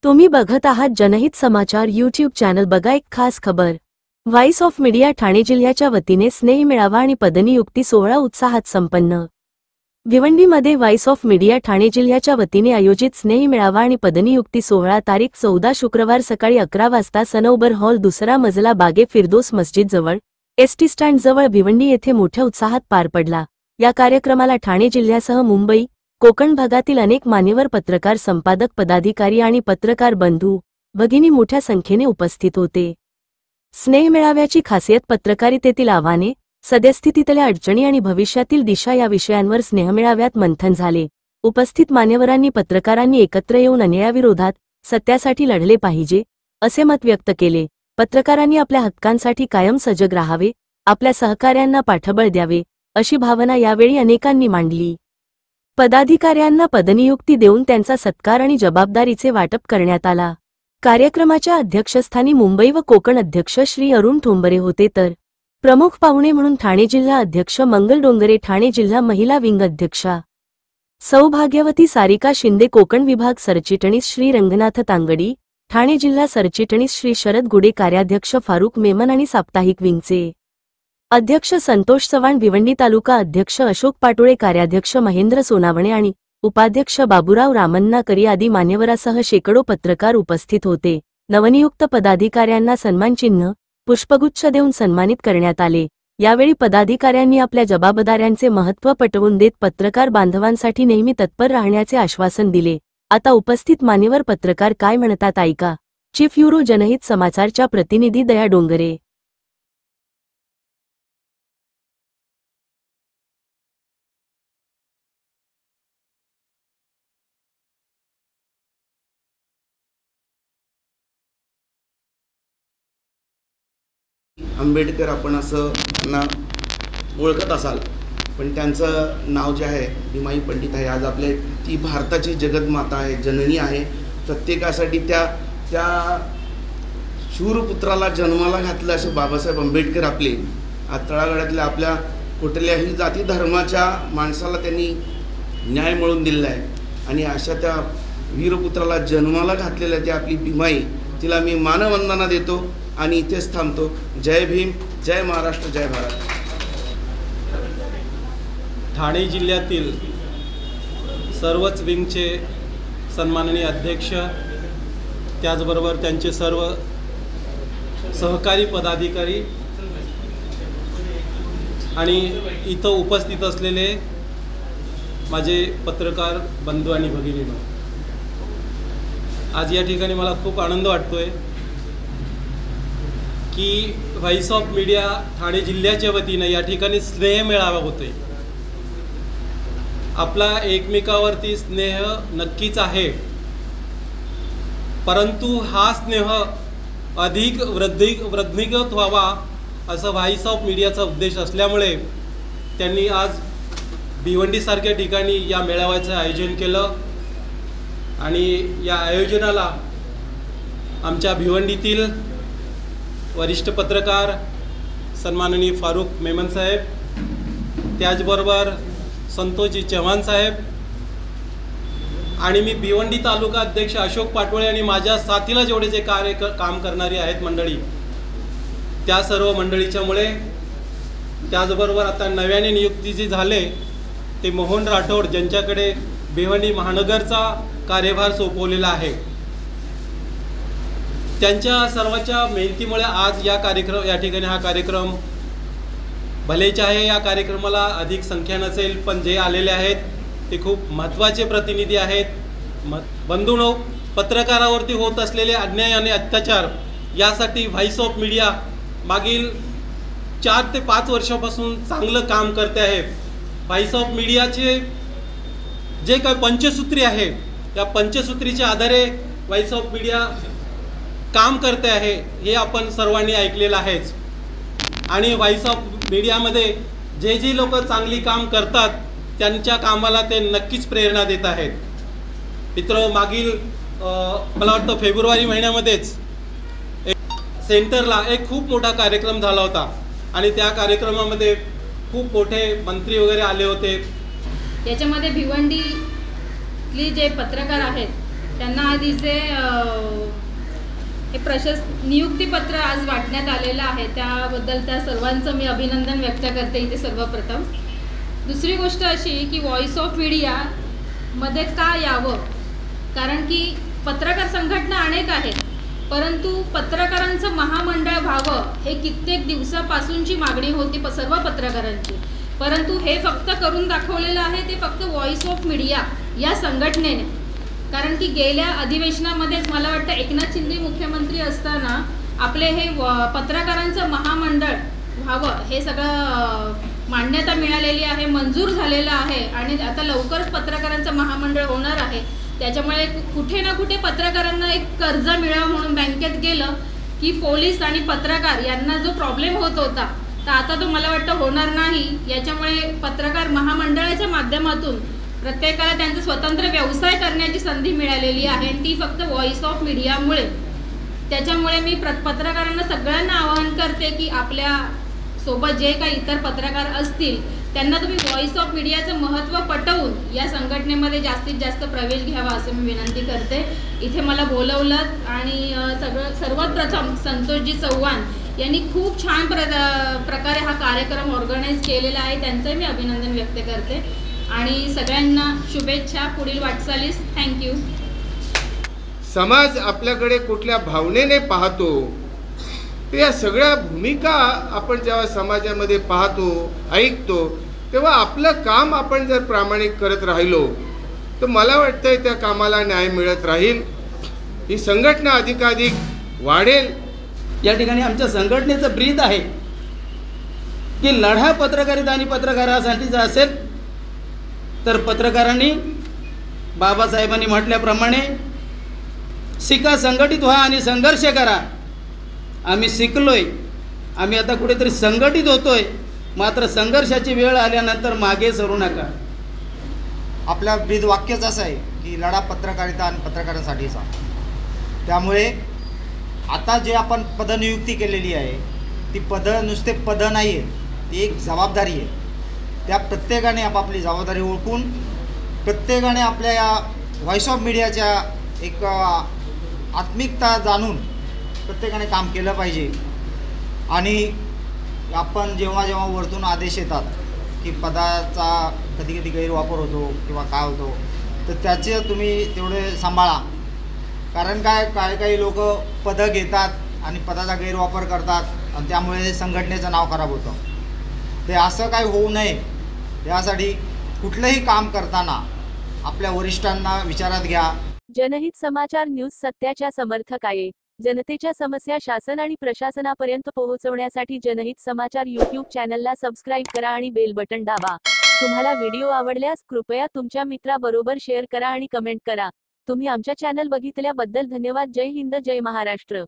तुम्ही बघत आहात जनहित समाचार यूट्यूब चॅनल। बघा एक खास खबर। व्हॉइस ऑफ मीडिया ठाणे जिल्ह्याच्या वतीने स्नेह मेळावा आणि पदनियुक्ती सोहळा उत्साहात संपन्न। भिवंडीमध्ये व्हॉइस ऑफ मीडिया ठाणे जिल्ह्याच्या वतीने आयोजित स्नेह मेळावा आणि पदनियुक्ती सोहळा तारीख 14 शुक्रवार सकाळी 11 वाजता सनौबर हॉल दुसरा मजला बागे फिरदोस मस्जिद जवळ एसटी स्टँड जवळ भिवंडी येथे मोठ्या उत्साहात पार पडला। या कार्यक्रमाला ठाणे जिल्ह्यासह मुंबई, कोकण भागातील अनेक मान्यवर पत्रकार, संपादक, पदाधिकारी आणि पत्रकार बंधू भगिनी मोठ्या संख्येने उपस्थित होते। स्नेह मेळाव्याची खासियत पत्रकारितेतील आव्हाने, सद्यस्थितीतल्या अडचणी आणि भविष्यातील दिशा या विषयांवर स्नेहमेळाव्यात मंथन झाले। उपस्थित मान्यवरांनी पत्रकारांनी एकत्र येऊन अन्यायाविरोधात सत्यासाठी लढले पाहिजे असे मत व्यक्त केले। पत्रकारांनी आपल्या हक्कांसाठी कायम सजग राहावे, आपल्या सहकार्यांना पाठबळ द्यावे अशी भावना यावेळी अनेकांनी मांडली। पदाधिकाऱ्यांना पदनियुक्ती देऊन त्यांचा सत्कार आणि जबाबदारीचे वाटप करण्यात आला। कार्यक्रमाच्या अध्यक्षस्थानी मुंबई व कोकण अध्यक्ष श्री अरुण ठोंबरे होते, तर प्रमुख पाहुणे म्हणून ठाणे जिल्हा अध्यक्ष मंगल डोंगरे, ठाणे जिल्हा महिला विंग अध्यक्षा सौभाग्यवती सारिका शिंदे, कोकण विभाग सरचिटणीस श्री रंगनाथ तांगडी, ठाणे जिल्हा सरचिटणीस श्री शरद गुडे, कार्याध्यक्ष फारुक मेमन आणि साप्ताहिक विंगचे अध्यक्ष संतोष चव्हाण, भिवंडी तालुका अध्यक्ष अशोक पाटोळे, कार्याध्यक्ष महेंद्र सोनावणे आणि उपाध्यक्ष बाबूराव रामन्नाकरी आदी मान्यवरासह शेकडो पत्रकार उपस्थित होते। नवनियुक्त पदाधिकाऱ्यांना सन्मानचिन्ह, पुष्पगुच्छ देऊन सन्मानित करण्यात आले। यावेळी पदाधिकाऱ्यांनी आपल्या जबाबदाऱ्यांचे महत्त्व पटवून देत पत्रकार बांधवांसाठी नेहमी तत्पर राहण्याचे आश्वासन दिले। आता उपस्थित मान्यवर पत्रकार काय म्हणतात ऐका। चीफ ब्युरो जनहित समाचारच्या प्रतिनिधी दया डोंगरे। आंबेडकर आपण असं त्यांना ओळखत असाल, पण त्यांचं नाव जे आहे भीमाई पंडित आहे। आज आपले ती भारताची जगतमाता आहे, जननी आहे। प्रत्येकासाठी त्या शूरपुत्राला जन्माला घातलं असे बाबासाहेब आंबेडकर आपले आज तळागाळातल्या आपल्या कुठल्याही जाती धर्माच्या माणसाला त्यांनी न्याय मिळवून दिलेला आहे। आणि अशा त्या वीरपुत्राला जन्माला घातलेल्या त्या आपली भीमाई, तिला मी मानवंदना देतो आणि इथेच थांबतो। जय भीम, जय महाराष्ट्र, जय भारत। ठाणे जिल्ह्यातील सर्वच विंगचे सन्माननीय अध्यक्ष, त्याचबरोबर त्यांचे सर्व सहकारी पदाधिकारी आणि इथं उपस्थित असलेले माझे पत्रकार बंधू आणि भगिनींनो, आज या ठिकाणी मला खूप आनंद वाटतोय की व्हॉइस ऑफ मीडिया ठाणे जिल्ह्याच्या वतीने या ठिकाणी स्नेह मेळावा होतोय। आपला एकमेकावरती स्नेह नक्कीच आहे, परंतु हा स्नेह अधिक वृद्धिंगत व्हावा असं व्हॉइस ऑफ मीडियाचा उद्देश असल्यामुळे त्यांनी आज भिवंडीसारख्या ठिकाणी या मेळाव्याचं आयोजन केलं। आणि या आयोजनाला आमच्या भिवंडीतील वरिष्ठ पत्रकार सन्माननीय फारुक मेमन साहेब, त्याचबरोबर संतोषजी चव्हाण साहेब आणि मी भिवंडी तालुका अध्यक्ष अशोक पाटोळे आणि माझ्या साथीला जेवढे जे काम करणारी आहेत मंडळी, त्या सर्व मंडळीच्यामुळे, त्याचबरोबर आता नव्याने नियुक्ती जी झाले ते मोहन राठोड, ज्यांच्याकडे भिवंडी महानगरचा कार्यभार सोपवलेला आहे, त्यांच्या सर्वांच्या मेहनतीमुळे आज या ठिकाणी हा कार्यक्रम भलेच आहे। या कार्यक्रमाला अधिक संख्या नसेल, पण जे आलेले आहेत ते खूप महत्त्वाचे प्रतिनिधी आहेत। बंधूंनो, पत्रकारावरती होत असलेले अन्याय आणि अत्याचार यासाठी व्हॉइस ऑफ मीडिया मागील 4 ते 5 वर्षापासून चांगलं काम करते आहे। व्हॉइस ऑफ मीडियाचे जे काही पंचसूत्री आहे, या पंचसूत्रीच्या आधारे व्हॉइस ऑफ मीडिया काम करते आहे, हे आपण सर्वांनी ऐकलेलं आहेच। आणि व्हॉइस ऑफ मीडियामध्ये जे लोक चांगली काम करतात त्यांच्या कामाला ते नक्कीच प्रेरणा देत आहेत। मित्र, मागील मला वाटतं फेब्रुवारी महिन्यामध्येच सेंटरला एक खूप मोठा कार्यक्रम झाला होता आणि त्या कार्यक्रमामध्ये खूप मोठे मंत्री वगैरे आले होते। याच्यामध्ये भिवंडीतली जे पत्रकार आहेत त्यांना आज इथे हे नियुक्तीपत्र आज वाटण्यात आलेलं आहे, त्याबद्दल त्या सर्वांचं मी अभिनंदन व्यक्त करते इथे सर्वप्रथम. दुसरी गोष्ट अशी की व्हॉइस ऑफ मीडियामध्ये का यावं, कारण की पत्रकार संघटना अनेक आहेत, परंतु पत्रकारांचं महामंडळ व्हावं हे कित्येक दिवसापासूनची मागणी होती सर्व पत्रकारांची. परंतु हे फक्त करून दाखवलेलं आहे ते फक्त व्हॉइस ऑफ मीडिया या संघटनेने. कारण की गेल्या अधिवेशनामध्येच मला वाटतं एकनाथ शिंदे मुख्यमंत्री असताना आपले हे पत्रकारांचं महामंडळ व्हावं हे सगळं मान्यता मिळालेली आहे, मंजूर झालेलं आहे आणि आता लवकरच पत्रकारांचं महामंडळ होणार आहे. त्याच्यामुळे कुठे ना कुठे पत्रकारांना एक कर्ज मिळावं म्हणून बँकेत गेलं की पोलीस आणि पत्रकार यांना जो प्रॉब्लेम होत होता तर आता तो मला वाटतं होणार नाही. याच्यामुळे पत्रकार महामंडळाच्या माध्यमातून प्रत्येकाला त्यांचा स्वतंत्र व्यवसाय करण्याची संधी मिळालेली आहे आणि ती फक्त व्हॉइस ऑफ मीडियामुळे. त्याच्यामुळे मी पत्रकारांना सगळ्यांना आवाहन करते की आपल्या सोबत जे काही इतर पत्रकार असतील त्यांना तुम्ही व्हॉइस ऑफ मीडियाचं महत्त्व पटवून या संघटनेमध्ये जास्तीत जास्त प्रवेश घ्यावा असं मी विनंती करते. इथे मला बोलवलं आणि सर्वात प्रथम संतोषजी चव्हाण यांनी खूप छान प्रकारे हा कार्यक्रम ऑर्गनाईज केलेला आहे, त्यांचंही मी अभिनंदन व्यक्त करते आणि सगळ्यांना शुभेच्छा पुढील वाटचालीस. थँक्यू. समाज आपल्याकडे कुठल्या भावनेने पाहतो ते या सगळ्या भूमिका आपण जेव्हा समाजामध्ये पाहतो ऐकतो तेव्हा आपलं काम आपण जर प्रामाणिक करत राहिलो तर मला वाटतंय त्या कामाला न्याय मिळत राहील, ही संघटना अधिकाधिक वाढेल. या ठिकाणी आमच्या संघटनेचं ब्रीद आहे की लढा पत्रकारिता आणि पत्रकारासाठीचा असेल तर पत्रकारांनी बाबासाहेबांनी म्हटल्याप्रमाणे शिका, संघटित व्हा आणि संघर्ष करा. आम्ही शिकलोय, आम्ही आता कुठेतरी संघटित होतोय, मात्र संघर्षाची वेळ आल्यानंतर मागे सरू नका. आपला ब्रीद वाक्यच असं आहे की लढा पत्रकारिता आणि पत्रकारांसाठीचा. त्यामुळे आता जे आपण पदनियुक्ती केलेली आहे ती नुसते पदं नाही आहे, ती एक जबाबदारी आहे. त्या प्रत्येकाने आपापली जबाबदारी ओळखून प्रत्येकाने आपल्या या व्हॉइस ऑफ मीडियाच्या एक आत्मिकता जाणून प्रत्येकाने काम केलं पाहिजे. आणि आपण जेव्हा जेव्हा वरतून आदेश येतात की पदाचा कधी कधी गैरवापर होतो किंवा काय होतो तर त्याचे तुम्ही तेवढे सांभाळा. कारण काही लोक पदं घेतात आणि पदाचा गैरवापर करतात आणि त्यामुळे संघटनेचं नाव खराब होतं. ते असं काही होऊ नये यासाठी कुठलंही काम करताना आपल्या वरिष्ठांना विचारात घ्या. जनहित समाचार न्यूज सत्याच्या समर्थक आहे. जनतेच्या समस्या शासन आणि प्रशासनापर्यंत पोहोचवण्यासाठी जनहित समाचार YouTube चॅनलला सबस्क्राईब करा आणि बेल बटन दाबा. तुम्हाला व्हिडिओ आवडल्यास कृपया तुमच्या मित्राबरोबर शेअर करा आणि कमेंट करा. तुम्ही आमच्या चॅनल बघितल्याबद्दल धन्यवाद. जय हिंद, जय महाराष्ट्र.